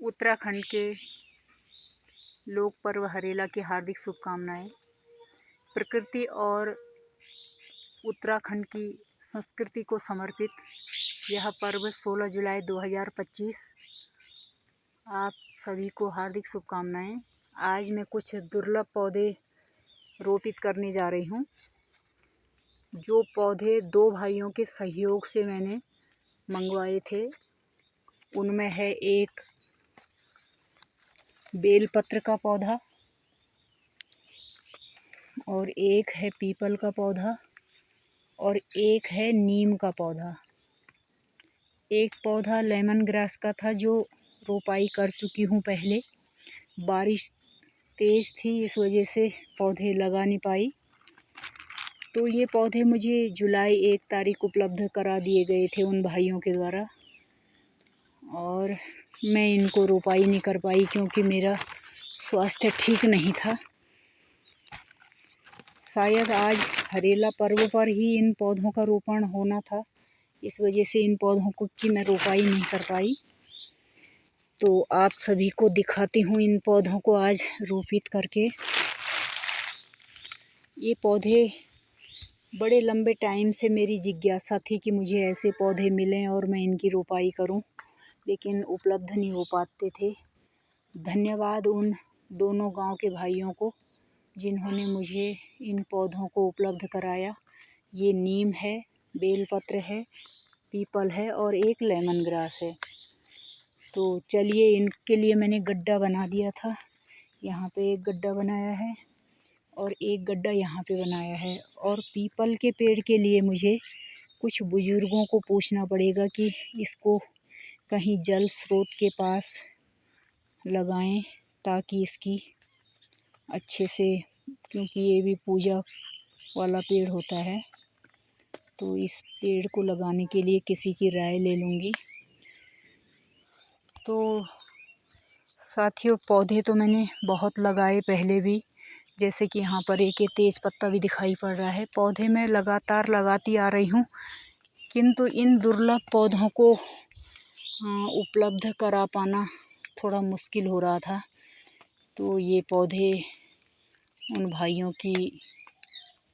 उत्तराखंड के लोक पर्व हरेला की हार्दिक शुभकामनाएं। प्रकृति और उत्तराखंड की संस्कृति को समर्पित यह पर्व 16 जुलाई 2025। आप सभी को हार्दिक शुभकामनाएं। आज मैं कुछ दुर्लभ पौधे रोपित करने जा रही हूँ। जो पौधे दो भाइयों के सहयोग से मैंने मंगवाए थे, उनमें है एक बेलपत्र का पौधा और एक है पीपल का पौधा और एक है नीम का पौधा। एक पौधा लेमन ग्रास का था जो रोपाई कर चुकी हूँ पहले। बारिश तेज़ थी, इस वजह से पौधे लगा नहीं पाई। तो ये पौधे मुझे जुलाई 1 तारीख उपलब्ध करा दिए गए थे उन भाइयों के द्वारा, और मैं इनको रोपाई नहीं कर पाई क्योंकि मेरा स्वास्थ्य ठीक नहीं था। शायद आज हरेला पर्व पर ही इन पौधों का रोपण होना था, इस वजह से इन पौधों को की मैं रोपाई नहीं कर पाई। तो आप सभी को दिखाती हूँ इन पौधों को आज रोपित करके। ये पौधे बड़े लंबे टाइम से मेरी जिज्ञासा थी कि मुझे ऐसे पौधे मिलें और मैं इनकी रोपाई करूं, लेकिन उपलब्ध नहीं हो पाते थे। धन्यवाद उन दोनों गांव के भाइयों को जिन्होंने मुझे इन पौधों को उपलब्ध कराया। ये नीम है, बेलपत्र है, पीपल है और एक लेमन ग्रास है। तो चलिए, इनके लिए मैंने गड्ढा बना दिया था। यहाँ पे एक गड्ढा बनाया है और एक गड्ढा यहाँ पे बनाया है। और पीपल के पेड़ के लिए मुझे कुछ बुजुर्गों को पूछना पड़ेगा कि इसको कहीं जल स्रोत के पास लगाएं ताकि इसकी अच्छे से, क्योंकि ये भी पूजा वाला पेड़ होता है, तो इस पेड़ को लगाने के लिए किसी की राय ले लूँगी। तो साथियों, पौधे तो मैंने बहुत लगाए पहले भी, जैसे कि यहाँ पर एक तेज पत्ता भी दिखाई पड़ रहा है। पौधे मैं लगातार लगाती आ रही हूँ, किंतु इन दुर्लभ पौधों को उपलब्ध करा पाना थोड़ा मुश्किल हो रहा था। तो ये पौधे उन भाइयों की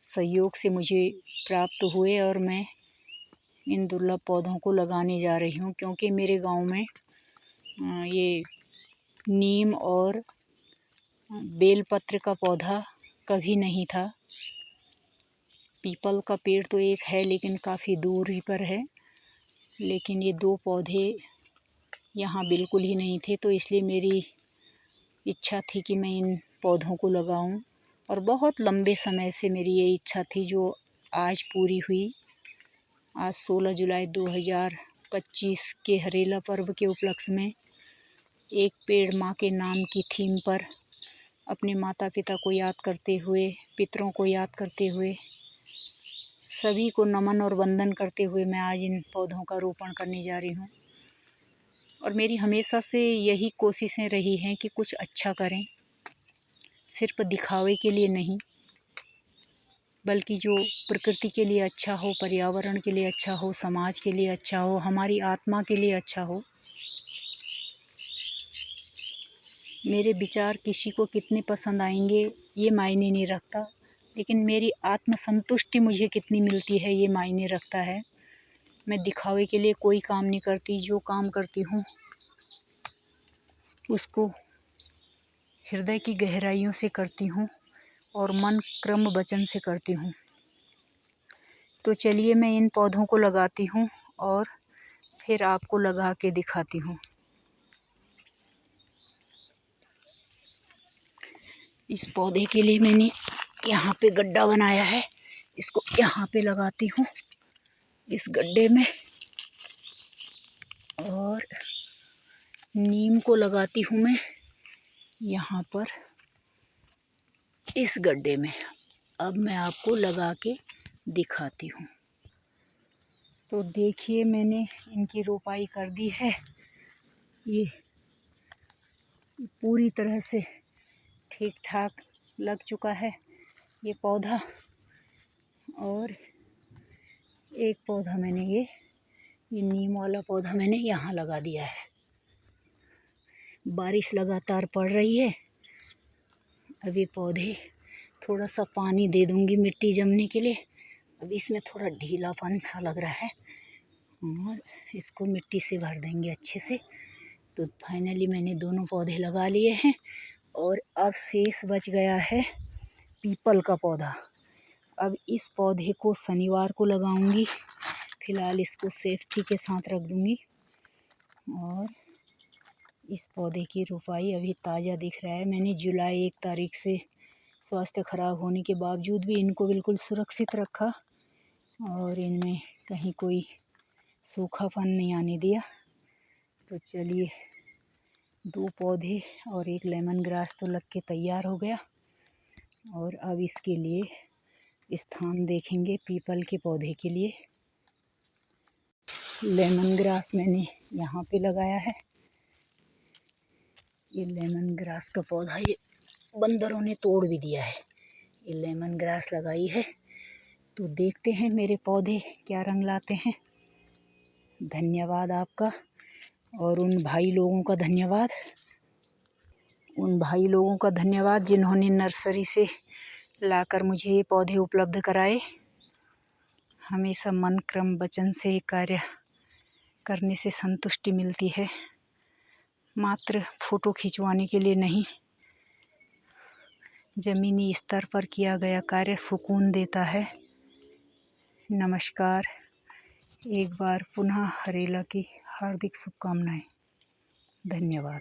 सहयोग से मुझे प्राप्त हुए और मैं इन दुर्लभ पौधों को लगाने जा रही हूँ, क्योंकि मेरे गांव में ये नीम और बेलपत्र का पौधा कभी नहीं था। पीपल का पेड़ तो एक है लेकिन काफ़ी दूरी पर है, लेकिन ये दो पौधे यहाँ बिल्कुल ही नहीं थे। तो इसलिए मेरी इच्छा थी कि मैं इन पौधों को लगाऊं, और बहुत लंबे समय से मेरी ये इच्छा थी जो आज पूरी हुई। आज 16 जुलाई 2025 के हरेला पर्व के उपलक्ष्य में एक पेड़ माँ के नाम की थीम पर अपने माता पिता को याद करते हुए, पितरों को याद करते हुए, सभी को नमन और वंदन करते हुए मैं आज इन पौधों का रोपण करने जा रही हूँ। और मेरी हमेशा से यही कोशिशें रही हैं कि कुछ अच्छा करें, सिर्फ दिखावे के लिए नहीं, बल्कि जो प्रकृति के लिए अच्छा हो, पर्यावरण के लिए अच्छा हो, समाज के लिए अच्छा हो, हमारी आत्मा के लिए अच्छा हो। मेरे विचार किसी को कितने पसंद आएंगे ये मायने नहीं रखता, लेकिन मेरी आत्मसंतुष्टि मुझे कितनी मिलती है ये मायने रखता है। मैं दिखावे के लिए कोई काम नहीं करती। जो काम करती हूँ उसको हृदय की गहराइयों से करती हूँ और मन क्रम वचन से करती हूँ। तो चलिए, मैं इन पौधों को लगाती हूँ और फिर आपको लगा के दिखाती हूँ। इस पौधे के लिए मैंने यहाँ पे गड्ढा बनाया है, इसको यहाँ पे लगाती हूँ इस गड्ढे में, और नीम को लगाती हूँ मैं यहाँ पर इस गड्ढे में। अब मैं आपको लगा के दिखाती हूँ। तो देखिए, मैंने इनकी रोपाई कर दी है। ये पूरी तरह से ठीक ठाक लग चुका है ये पौधा। और एक पौधा मैंने ये नीम वाला पौधा मैंने यहाँ लगा दिया है। बारिश लगातार पड़ रही है। अभी पौधे थोड़ा सा पानी दे दूँगी मिट्टी जमने के लिए। अभी इसमें थोड़ा ढीलापन सा लग रहा है और इसको मिट्टी से भर देंगे अच्छे से। तो फाइनली मैंने दोनों पौधे लगा लिए हैं और अब शेष बच गया है पीपल का पौधा। अब इस पौधे को शनिवार को लगाऊंगी। फ़िलहाल इसको सेफ्टी के साथ रख दूंगी और इस पौधे की रोपाई अभी ताज़ा दिख रहा है। मैंने जुलाई 1 तारीख से स्वास्थ्य खराब होने के बावजूद भी इनको बिल्कुल सुरक्षित रखा और इनमें कहीं कोई सूखापन नहीं आने दिया। तो चलिए 2 पौधे और एक लेमन ग्रास तो लग के तैयार हो गया और अब इसके लिए स्थान देखेंगे पीपल के पौधे के लिए। लेमन ग्रास मैंने यहाँ पे लगाया है। ये लेमन ग्रास का पौधा ये बंदरों ने तोड़ भी दिया है। ये लेमन ग्रास लगाई है तो देखते हैं मेरे पौधे क्या रंग लाते हैं। धन्यवाद आपका और उन भाई लोगों का धन्यवाद जिन्होंने नर्सरी से लाकर मुझे ये पौधे उपलब्ध कराए। हमेशा मन क्रम वचन से कार्य करने से संतुष्टि मिलती है, मात्र फ़ोटो खिंचवाने के लिए नहीं। ज़मीनी स्तर पर किया गया कार्य सुकून देता है। नमस्कार। एक बार पुनः हरेला की हार्दिक शुभकामनाएं। धन्यवाद।